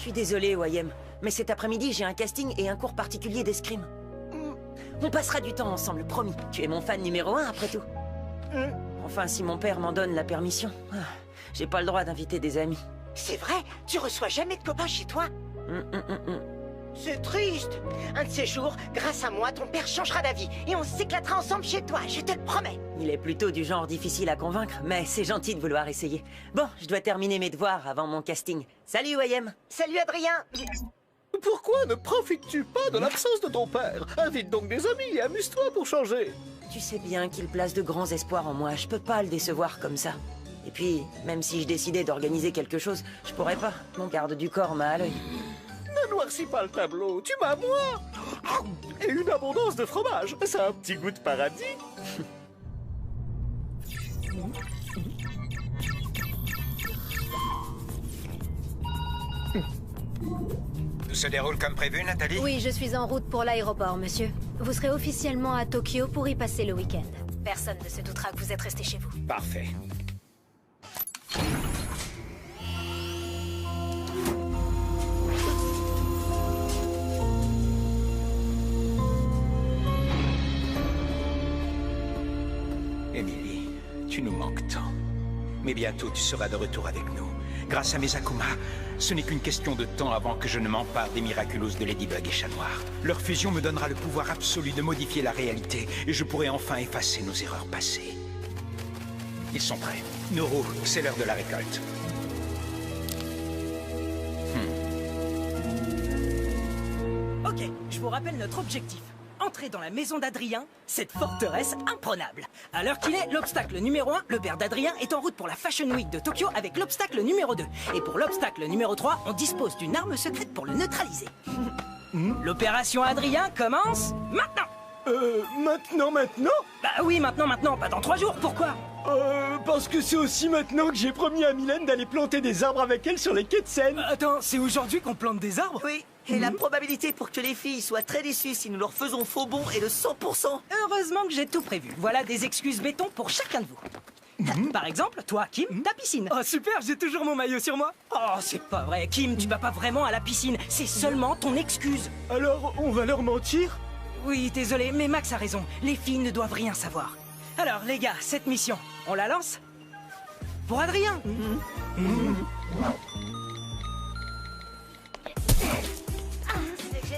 suis désolé, Wayem, mais cet après-midi, j'ai un casting et un cours particulier d'escrime. On passera du temps ensemble, promis. Tu es mon fan numéro 1, après tout. Enfin, si mon père m'en donne la permission. J'ai pas le droit d'inviter des amis. C'est vrai? Tu reçois jamais de copains chez toi? C'est triste. Un de ces jours, grâce à moi, ton père changera d'avis et on s'éclatera ensemble chez toi, je te le promets. Il est plutôt du genre difficile à convaincre, mais c'est gentil de vouloir essayer. Bon, je dois terminer mes devoirs avant mon casting. Salut, Wayem. Salut, Adrien. Pourquoi ne profites-tu pas de l'absence de ton père? Invite donc des amis et amuse-toi pour changer. Tu sais bien qu'il place de grands espoirs en moi. Je peux pas le décevoir comme ça. Et puis, même si je décidais d'organiser quelque chose, je pourrais pas. Mon garde du corps m'a à l'œil. Ne noircis pas le tableau, tu m'as moi. Et une abondance de fromage. Ça a un petit goût de paradis. Tout se déroule comme prévu, Nathalie? Oui, je suis en route pour l'aéroport, monsieur. Vous serez officiellement à Tokyo pour y passer le week-end. Personne ne se doutera que vous êtes resté chez vous. Parfait. Emily, tu nous manques tant. Mais bientôt tu seras de retour avec nous. Grâce à mes Akuma, ce n'est qu'une question de temps avant que je ne m'empare des Miraculous de Ladybug et Chat Noir. Leur fusion me donnera le pouvoir absolu de modifier la réalité et je pourrai enfin effacer nos erreurs passées. Ils sont prêts. Noro, c'est l'heure de la récolte. Ok, je vous rappelle notre objectif. Entrer dans la maison d'Adrien, cette forteresse imprenable. À l'heure qu'il est, l'obstacle numéro 1, le père d'Adrien, est en route pour la Fashion Week de Tokyo avec l'obstacle numéro 2. Et pour l'obstacle numéro 3, on dispose d'une arme secrète pour le neutraliser. L'opération Adrien commence maintenant. Maintenant? Bah oui, maintenant, pas dans 3 jours, pourquoi? Parce que c'est aussi maintenant que j'ai promis à Mylène d'aller planter des arbres avec elle sur les quais de Seine. Attends, c'est aujourd'hui qu'on plante des arbres? Oui, et la probabilité pour que les filles soient très déçues si nous leur faisons faux bond est de 100%. Heureusement que j'ai tout prévu. Voilà des excuses béton pour chacun de vous. Par exemple, toi, Kim, ta piscine. Oh super, j'ai toujours mon maillot sur moi. Oh, c'est pas vrai. Kim, tu vas pas vraiment à la piscine. C'est seulement ton excuse. Alors, on va leur mentir? Oui, désolé, mais Max a raison. Les filles ne doivent rien savoir. Alors, les gars, cette mission, on la lance? Pour Adrien.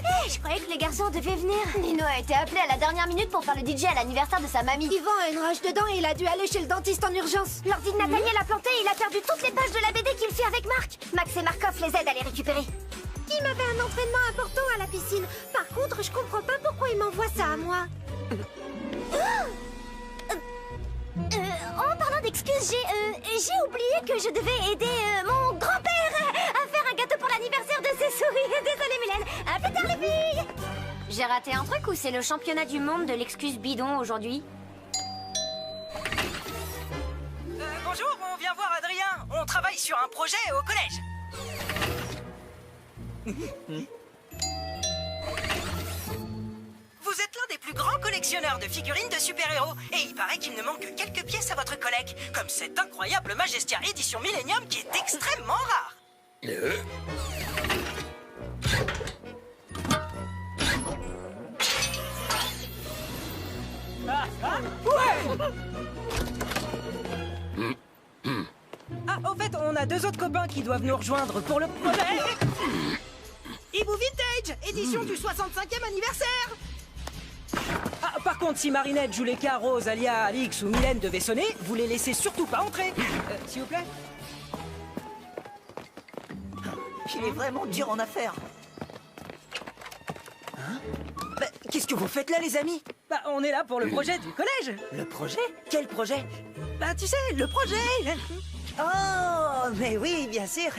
Hey, je croyais que les garçons devaient venir. Nino a été appelé à la dernière minute pour faire le DJ à l'anniversaire de sa mamie. Yvan a une rage dedans et il a dû aller chez le dentiste en urgence. L'ordi de Nathaniel a planté et il a perdu toutes les pages de la BD qu'il fait avec Marc. Max et Markov les aident à les récupérer. Il m'avait un entraînement important à la piscine. Par contre, je comprends pas pourquoi il m'envoie ça à moi. En parlant d'excuses, j'ai oublié que je devais aider mon grand-père à faire un gâteau pour l'anniversaire de ses souris. Désolée, Mylène. À plus tard, les filles. J'ai raté un truc ou c'est le championnat du monde de l'excuse bidon aujourd'hui? Bonjour, on vient voir Adrien. On travaille sur un projet au collège. Vous êtes l'un des plus grands collectionneurs de figurines de super-héros. Et il paraît qu'il ne manque que quelques pièces à votre collecte. Comme cette incroyable Majestia édition Millennium qui est extrêmement rare. Ah, au fait, on a 2 autres copains qui doivent nous rejoindre pour le projet. Ibu Vintage, édition du 65e anniversaire. Ah, par contre, si Marinette, Juleka, Rose, Alia, Alix ou Mylène devaient sonner, vous les laissez surtout pas entrer. S'il vous plaît. Il est vraiment dur en affaires. Bah, qu'est-ce que vous faites là, les amis? Bah, on est là pour le projet du collège. Le projet? Quel projet? Bah, tu sais, le projet. Oh, mais oui, bien sûr.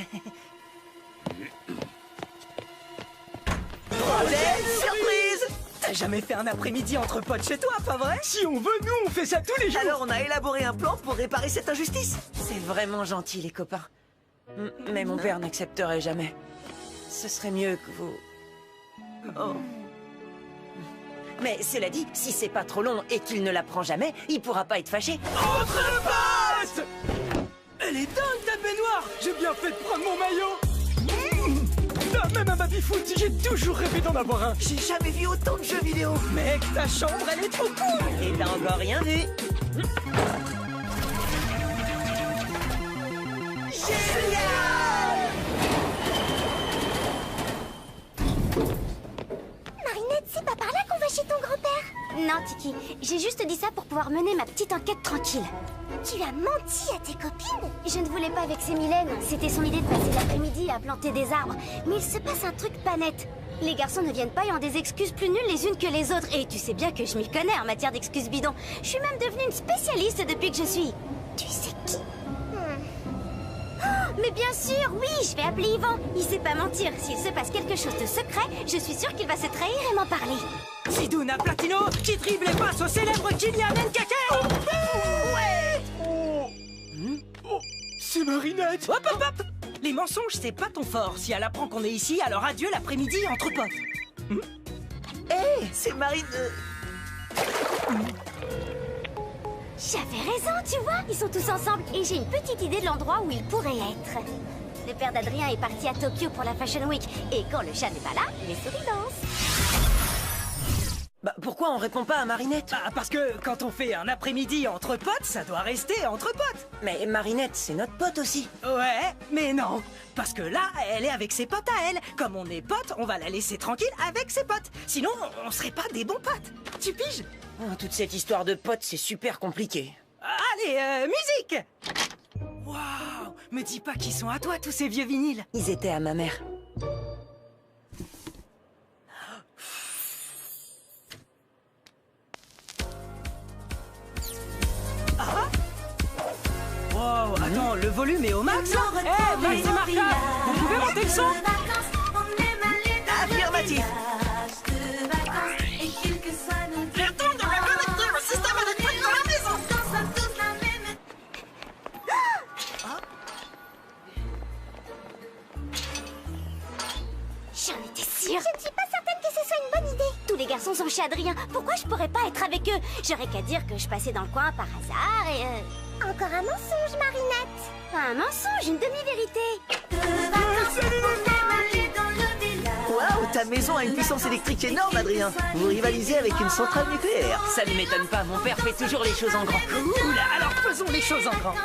Projet surprise! T'as jamais fait un après-midi entre potes chez toi, pas vrai? Si on veut, nous, on fait ça tous les jours. Alors on a élaboré un plan pour réparer cette injustice. C'est vraiment gentil, les copains. Mais mon père n'accepterait jamais. Ce serait mieux que vous... Oh. Mais cela dit, si c'est pas trop long et qu'il ne l'apprend jamais, il pourra pas être fâché. Elle est dingue, ta baignoire. J'ai bien fait de prendre mon maillot. baby-foot, j'ai toujours rêvé d'en avoir un. J'ai jamais vu autant de jeux vidéo. Mec, ta chambre, elle est trop cool. Et t'as encore rien vu. Marinette, c'est pas par là qu'on va chez ton grand-père. Non, Tiki, j'ai juste dit ça pour pouvoir mener ma petite enquête tranquille. Tu as menti à tes copines? Je ne voulais pas vexer Mylène, c'était son idée de passer l'après-midi à planter des arbres. Mais il se passe un truc pas net. Les garçons ne viennent pas ayant des excuses plus nulles les unes que les autres. Et tu sais bien que je m'y connais en matière d'excuses bidons. Je suis même devenue une spécialiste depuis que je suis... Tu sais qui? Oh, mais bien sûr, oui, je vais appeler Yvan. Il sait pas mentir. S'il se passe quelque chose de secret, je suis sûre qu'il va se trahir et m'en parler. Zidane Platino qui dribble et passe au célèbre Kylian Mbappé. Ouais. Oh, c'est Marinette. Hop, hop, hop. Les mensonges, c'est pas ton fort. Si elle apprend qu'on est ici, alors adieu l'après-midi entre potes. Hé, c'est Marine... J'avais raison, tu vois, ils sont tous ensemble et j'ai une petite idée de l'endroit où ils pourraient être. Le père d'Adrien est parti à Tokyo pour la Fashion Week et quand le chat n'est pas là, les souris dansent. Bah, pourquoi on répond pas à Marinette? Bah, parce que quand on fait un après-midi entre potes, ça doit rester entre potes. Mais Marinette, c'est notre pote aussi. Ouais, mais non. Parce que là, elle est avec ses potes à elle. Comme on est potes, on va la laisser tranquille avec ses potes. Sinon, on serait pas des bons potes. Tu piges? Oh, toute cette histoire de potes, c'est super compliqué. Allez, musique! Waouh! Me dis pas qu'ils sont à toi, tous ces vieux vinyles. Ils étaient à ma mère. Wow, attends, le volume est au max? Eh, Max et Marca, vous pouvez monter le son? Affirmatif. J'en étais sûre. Je ne suis pas certaine que ce soit une bonne idée. Tous les garçons sont chez Adrien. Pourquoi je pourrais pas être avec eux? J'aurais qu'à dire que je passais dans le coin par hasard et... Encore un mensonge, Marinette. Un mensonge, une demi-vérité. Waouh, ta maison a une puissance électrique énorme, Adrien. Vous rivalisez avec une centrale nucléaire. Ça ne m'étonne pas, mon père fait toujours les choses en grand. Oula, alors faisons les choses en grand.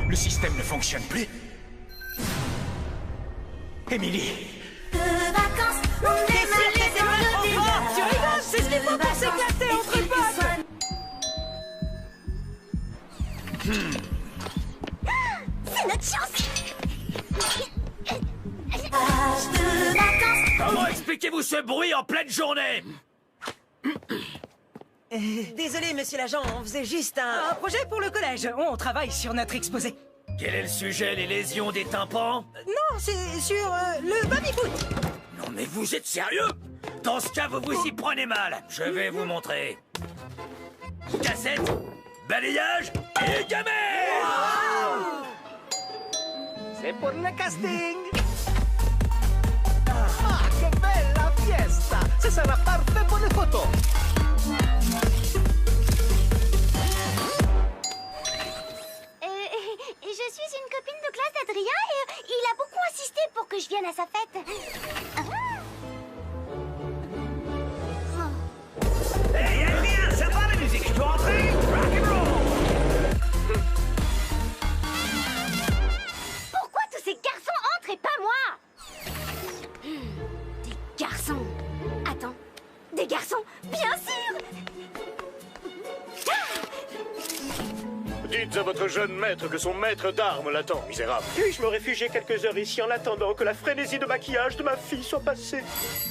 Le système ne fonctionne plus. Émilie! Tu rigoles, c'est ce qu'il faut pour s'éclater entre potes. C'est notre chance. Comment expliquez-vous ce bruit en pleine journée? Désolé, monsieur l'agent, on faisait juste Un un... projet pour le collège. On travaille sur notre exposé. Quel est le sujet, les lésions des tympans? Non, c'est sur le baby-foot. Non mais vous êtes sérieux? Dans ce cas, vous vous y prenez mal. Je vais vous montrer. Cassette, balayage et gamelle. C'est pour le casting. Ah, que bella fiesta. Ce sera parfait pour les photos. Je suis une copine de classe d'Adrien et il a beaucoup insisté pour que je vienne à sa fête. Hey, Adrien, ça va la musique? Je dois entrer? Rock'n'roll. Pourquoi tous ces garçons entrent et pas moi? Des garçons. Attends, des garçons, bien sûr. Dites à votre jeune maître que son maître d'armes l'attend, misérable. Puis-je me réfugier quelques heures ici en attendant que la frénésie de maquillage de ma fille soit passée?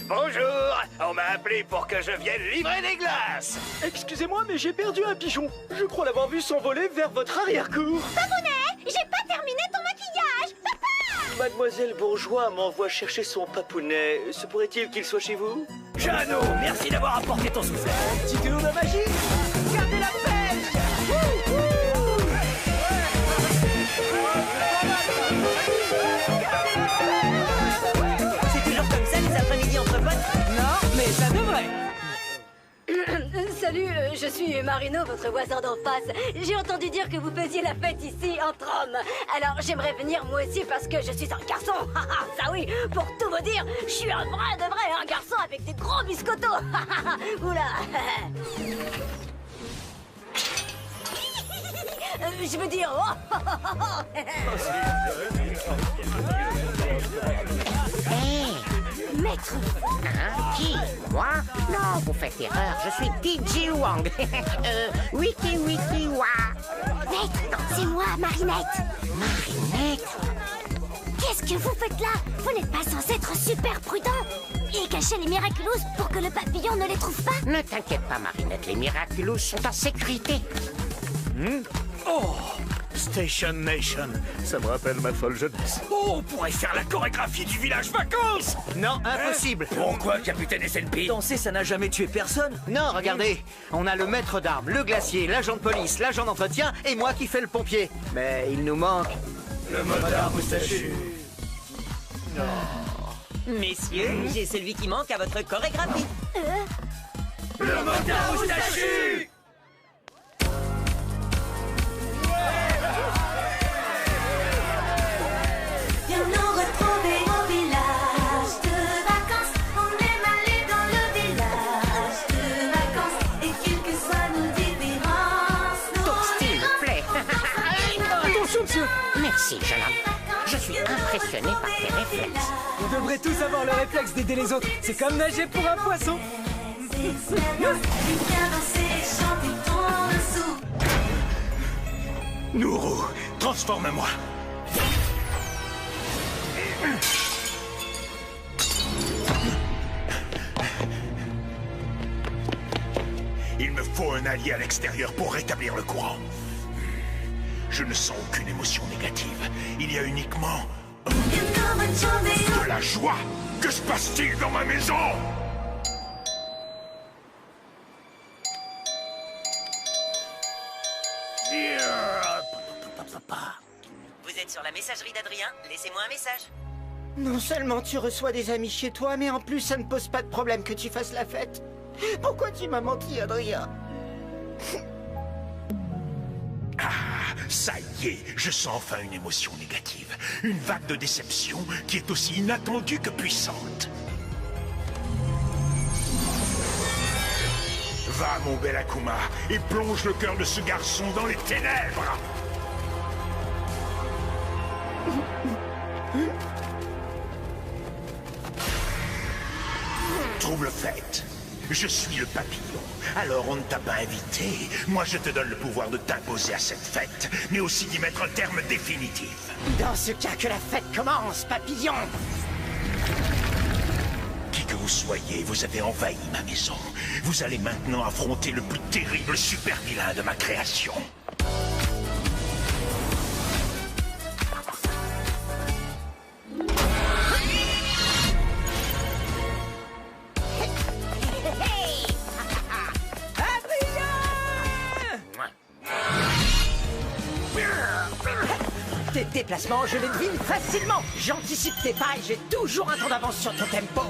Bonjour. On m'a appelé pour que je vienne livrer des glaces. Excusez-moi, mais j'ai perdu un pigeon. Je crois l'avoir vu s'envoler vers votre arrière-cour. Papounet, j'ai pas terminé ton maquillage. Papa! Mademoiselle Bourgeois m'envoie chercher son papounet. Se pourrait-il qu'il soit chez vous? Jeannot, merci d'avoir apporté ton soufflet. Petit tour de magie. Gardez la pêche. C'est toujours comme ça les après-midi entre potes? Non, mais ça devrait. Salut, je suis Marino, votre voisin d'en face. J'ai entendu dire que vous faisiez la fête ici, entre hommes. Alors, j'aimerais venir moi aussi parce que je suis un garçon. Ça oui, pour tout vous dire, je suis un vrai de vrai, un garçon avec des gros biscottos. Oula. Je veux dire... Maître Fu? Hein? Qui? Moi? Non, vous faites erreur. Je suis DJ Wang. Wiki Wiki Wa. Maître, c'est moi, Marinette. Marinette? Qu'est-ce que vous faites là? Vous n'êtes pas censé être super prudent et cacher les Miraculous pour que le papillon ne les trouve pas? Ne t'inquiète pas, Marinette. Les Miraculous sont en sécurité. Oh, Station Nation, ça me rappelle ma folle jeunesse. Oh, on pourrait faire la chorégraphie du village vacances. Non, impossible. Pourquoi, capitaine SNP? Danser, ça n'a jamais tué personne. Non, regardez, on a le maître d'armes, le glacier, l'agent de police, l'agent d'entretien et moi qui fais le pompier. Mais il nous manque... Le motard moustachu. Messieurs, j'ai celui qui manque à votre chorégraphie. Le motard moustachu. Viens nous retrouver au village de vacances. On aime aller dans le village de vacances. Et quelles que soient nos différences, Ton style me plaît. Attention, monsieur. Merci, jeune homme. Je suis impressionné par tes réflexes. Vous devrez tous avoir le réflexe d'aider les autres. C'est comme nager pour un poisson. viens danser et chanter ton dessous. Nourou, transforme-moi. Il me faut un allié à l'extérieur pour rétablir le courant. Je ne sens aucune émotion négative. Il y a uniquement de la joie. Que se passe-t-il dans ma maison? Vous êtes sur la messagerie d'Adrien, laissez-moi un message. Non seulement tu reçois des amis chez toi, mais en plus ça ne pose pas de problème que tu fasses la fête. Pourquoi tu m'as menti, Adrien? Ah, ça y est, je sens enfin une émotion négative. Une vague de déception qui est aussi inattendue que puissante. Va, mon bel Akuma, et plonge le cœur de ce garçon dans les ténèbres. Trouble fait. Je suis le papillon. Alors on ne t'a pas invité. Moi je te donne le pouvoir de t'imposer à cette fête, mais aussi d'y mettre un terme définitif. Dans ce cas, que la fête commence, papillon! Qui que vous soyez, vous avez envahi ma maison. Vous allez maintenant affronter le plus terrible super-vilain de ma création. Tes déplacements, je les devine facilement. J'anticipe tes pas et j'ai toujours un temps d'avance sur ton tempo.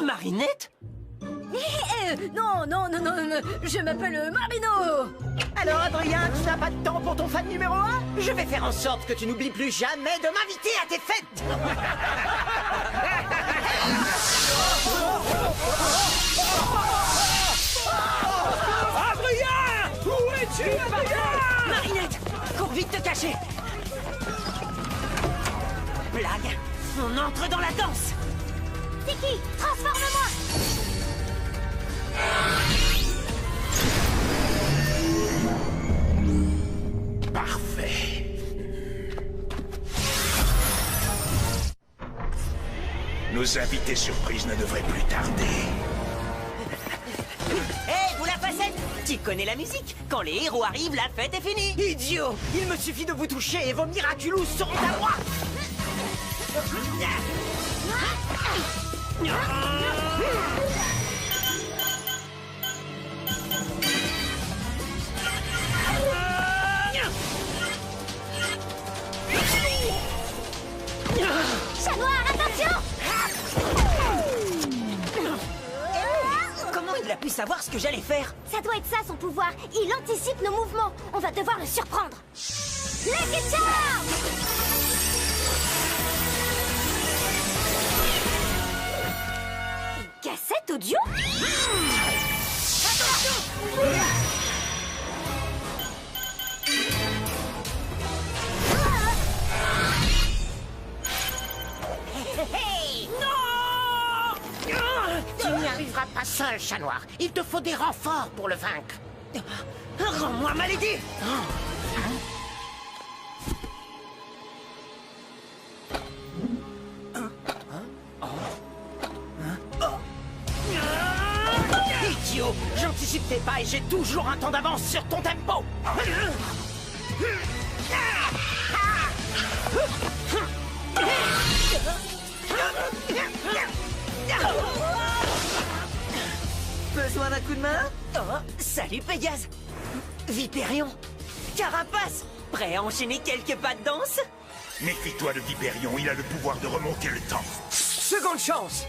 Marinette? Non, je m'appelle Marino. Alors, Adrien, tu n'as pas de temps pour ton fan numéro 1? Je vais faire en sorte que tu n'oublies plus jamais de m'inviter à tes fêtes. Adrien! Où es-tu, Adrien? Marinette, cours vite te cacher. Blague, on entre dans la danse. C'est qui? Transforme-moi! Parfait. Nos invités surprises ne devraient plus tarder. Hé, vous la facette? Tu connais la musique? Quand les héros arrivent, la fête est finie. Idiot! Il me suffit de vous toucher et vos Miraculous seront à moi. pu savoir ce que j'allais faire? Ça doit être ça son pouvoir. Il anticipe nos mouvements. On va devoir le surprendre. Lucky Charm! Une cassette audio? Tu n'y arriveras pas seul, chat noir. Il te faut des renforts pour le vaincre. Rends-moi malédit! Idiot! J'anticipe tes pas et j'ai toujours un temps d'avance sur ton tempo. Besoin d'un coup de main? Oh, salut Pégase! Vipérion! Carapace! Prêt à enchaîner quelques pas de danse? Méfie-toi de Vipérion, il a le pouvoir de remonter le temps. Seconde chance!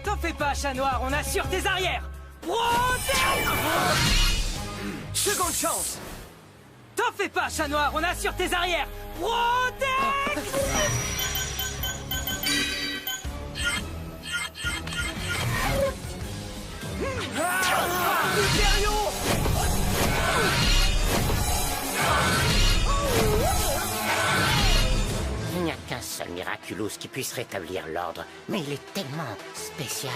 T'en fais pas, chat noir, on assure tes arrières! Protège! Seconde chance! T'en fais pas, chat noir, on assure tes arrières! Protège! Vipérion! Il n'y a qu'un seul Miraculous qui puisse rétablir l'ordre, mais il est tellement spécial.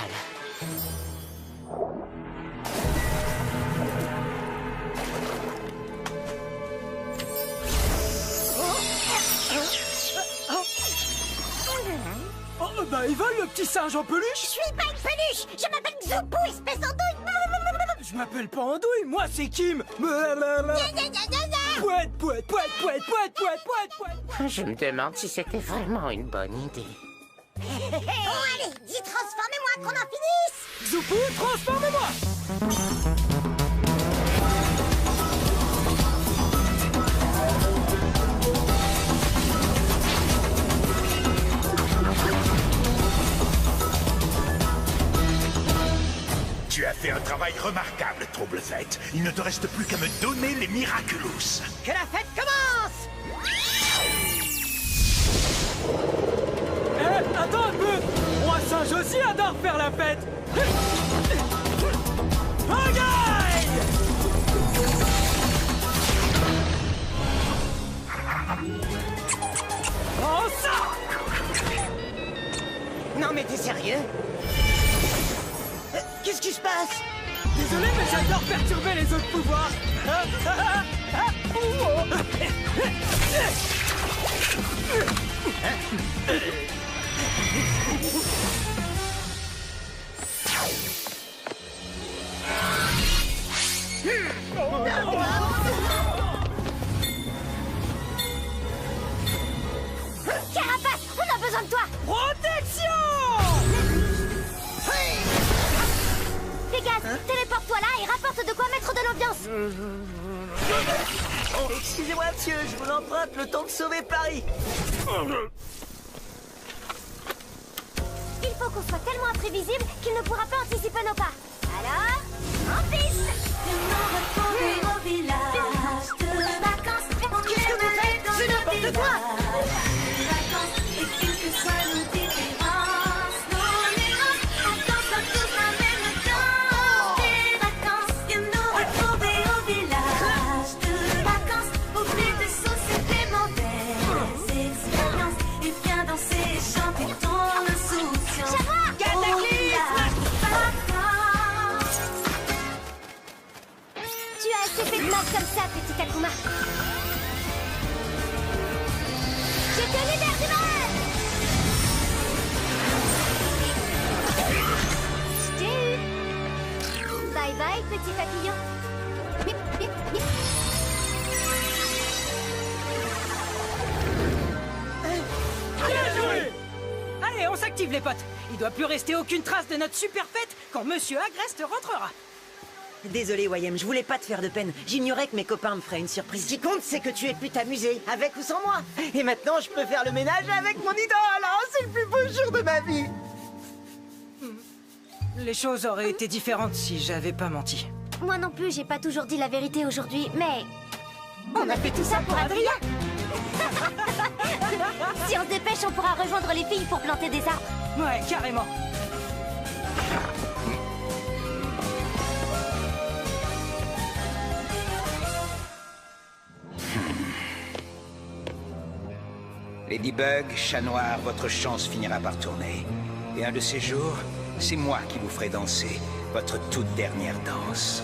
Oh, bah il vole le petit singe en peluche! Je suis pas une peluche! Je m'appelle Xoupou, espèce d'andouille! Je m'appelle pas Andouille, moi c'est Kim! Pouette, pouette, pouette, pouette, pouette, pouette, pouette, pouette! Je me demande si c'était vraiment une bonne idée. Bon allez, dis transformez-moi qu'on en finisse! Zoupou, transforme-moi! Tu as fait un travail remarquable, Trouble-Fête. Il ne te reste plus qu'à me donner les Miraculous. Que la fête commence! Eh, attends un peu! Moi singe aussi adore faire la fête! Regarde! Oh ça! Non mais t'es sérieux? Qu'est-ce qui se passe? Désolé, mais j'adore perturber les autres pouvoirs! Carapace, on a besoin de toi! Protection! Pégase, téléporte-toi là et rapporte de quoi mettre de l'ambiance! Oh, excusez-moi, monsieur, je vous l'emprunte le temps de sauver Paris. Il faut qu'on soit tellement imprévisible qu'il ne pourra pas anticiper nos pas. Alors, en piste! Au village de vacances, on Qu'est-ce que vous faites? C'est n'importe quoi! vacances, et quelles que soient nos différences, nos nuances, on danse tous la même danse. Des vacances, viens nous retrouver au village de vacances. Oublie tes soucis, tes mauvaises expériences, et viens danser et chanter ton insouciance. Au village de vacances. Tu as assez fait de mal comme ça, petit Akuma. Je te libère du mal! Je t'ai eu. Bye bye, petit papillon. Mip, mip, mip. Bien joué! Allez, on s'active les potes. Il doit plus rester aucune trace de notre super fête quand Monsieur Agreste rentrera. Désolé, YM, je voulais pas te faire de peine. J'ignorais que mes copains me feraient une surprise. Ce qui compte, c'est que tu aies pu t'amuser, avec ou sans moi. Et maintenant, je peux faire le ménage avec mon idole. Oh, c'est le plus beau jour de ma vie. Les choses auraient été différentes si j'avais pas menti. Moi non plus, j'ai pas toujours dit la vérité aujourd'hui, mais... On a fait tout ça pour Adrien. Si on se dépêche, on pourra rejoindre les filles pour planter des arbres. Ouais, carrément. Ladybug, Chat Noir, votre chance finira par tourner. Et un de ces jours, c'est moi qui vous ferai danser votre toute dernière danse.